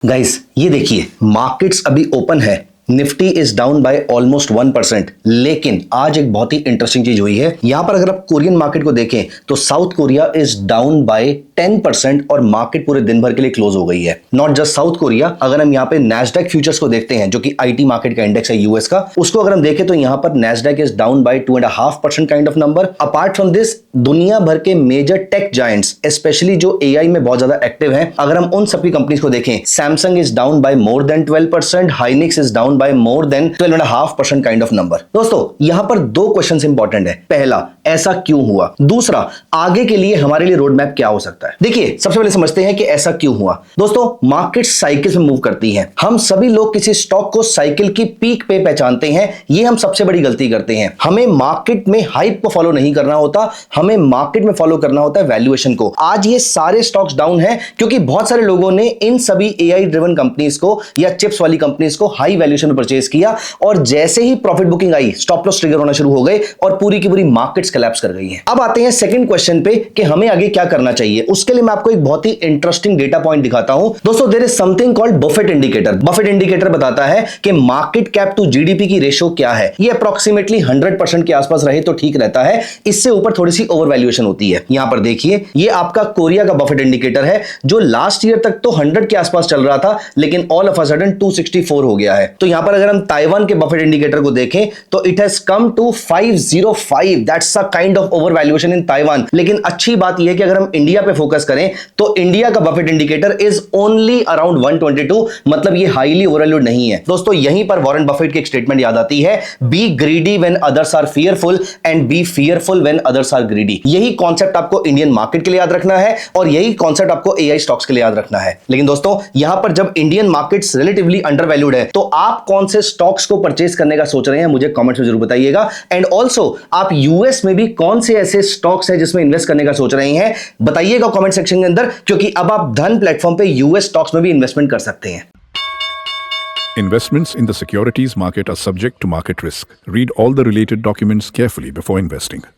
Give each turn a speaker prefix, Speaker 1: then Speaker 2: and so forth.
Speaker 1: Guys ये देखिए markets अभी ओपन है। Nifty is down by almost 1%। लेकिन आज एक बहुत ही इंटरेस्टिंग चीज हुई है। यहां पर अगर आप कोरियन मार्केट को देखें तो south Korea is down by 10% और मार्केट पूरे दिन भर के लिए क्लोज हो गई है। नॉट जस्ट साउथ कोरिया, अगर हम यहां पे नैस्डैक फ्यूचर्स को देखते हैं जो कि आईटी मार्केट का इंडेक्स है यूएस का, उसको अगर हम देखें तो यहां पर Nasdaq is down by 2.5% kind of number. Apart from this दुनिया भर के मेजर टेक जायंट्स स्पेशली जो एआई में बहुत ज्यादा एक्टिव हैं, अगर हम उन सभी कंपनीज को देखें, Samsung is down by more than 12%, Hynix is down by more than 12.5% kind of number. दोस्तों यहां पर दो क्वेश्चंस इंपॉर्टेंट है। पहला, ऐसा क्यों हुआ? दूसरा, आगे के लिए हमारे लिए रोड मैप क्या हो सकता है? देखिए सबसे पहले समझते हैं कि ऐसा क्यों हुआ। दोस्तों मार्केट साइकिल में मूव करती है। हम सभी लोग किसी स्टॉक को साइकिल की पीक पे पहचानते हैं। ये हम सबसे बड़ी गलती करते हैं। हमें मार्केट में हाइप को फॉलो नहीं करना होता, हमें मार्केट में फॉलो करना होता है वैल्यूएशन को। आज ये सारे स्टॉक्स डाउन है क्योंकि बहुत सारे लोगों ने इन सभी एआई ड्रिवन कंपनीज को या चिप्स वाली कंपनीज को हाई वैल्यूएशन में परचेज किया और जैसे ही प्रॉफिट बुकिंग आई, स्टॉप लॉस ट्रिगर होना शुरू हो गए और पूरी की पूरी मार्केट्स कोलैप्स कर गई हैं। अब आते हैं सेकंड क्वेश्चन पे कि हमें आगे क्या करना चाहिए। उसके लिए मैं आपको एक बहुत ही इंटरेस्टिंग डेटा पॉइंट दिखाता हूं। दोस्तों there is something called Buffett indicator. Buffett indicator बताता है कि मार्केट कैप टू जीडीपी की रेशियो क्या है। ये अप्रोक्सीमेटली 100% के आसपास रहे तो ठीक रहता है, इससे ऊपर थोड़ी सी ओवर वैल्यूएशन होती है। यहां पर देखिए ये आपका कोरिया का बफेट इंडिकेटर है जो लास्ट ईयर तक तो 100 के आसपास चल रहा था, लेकिन ऑल ऑफ अ सडन 264 हो गया है। तो यहां पर अगर हम ताइवान के बफेट इंडिकेटर को देखें तो it has come to 505। That's a kind of over valuation in Taiwan. लेकिन अच्छी बात यह है कि अगर हम इंडिया पे फोकस करें तो इंडिया का Buffett indicator is only around 122, मतलब ये हाईली ओवरवैल्यूड नहीं है। दोस्तों यहीं पर वॉरेन बफेट की एक स्टेटमेंट याद आती है, be greedy when others are fearful and be fearful when others are greedy. यही कॉन्सेप्ट आपको इंडियन मार्केट के लिए याद रखना है और यही कॉन्सेप्ट आपको एआई स्टॉक्स के लिए याद रखना है। लेकिन दोस्तों यहां पर जब इंडियन मार्केट्स रिलेटिवली अंडरवैल्यूड है तो आप कौन से स्टॉक्स को परचेज करने का सोच रहे हैं मुझे कमेंट्स में जरूर बताइएगा। एंड ऑल्सो आप यूएस में भी कौन से ऐसे स्टॉक्स हैं जिसमें इन्वेस्ट करने का सोच रहे हैं बताइएगा कमेंट सेक्शन के अंदर, क्योंकि अब आप धन प्लेटफॉर्म पे यूएस स्टॉक्स में भी इन्वेस्टमेंट कर सकते हैं।
Speaker 2: Investments in the securities market are subject to market risk. Read all the related documents carefully before investing.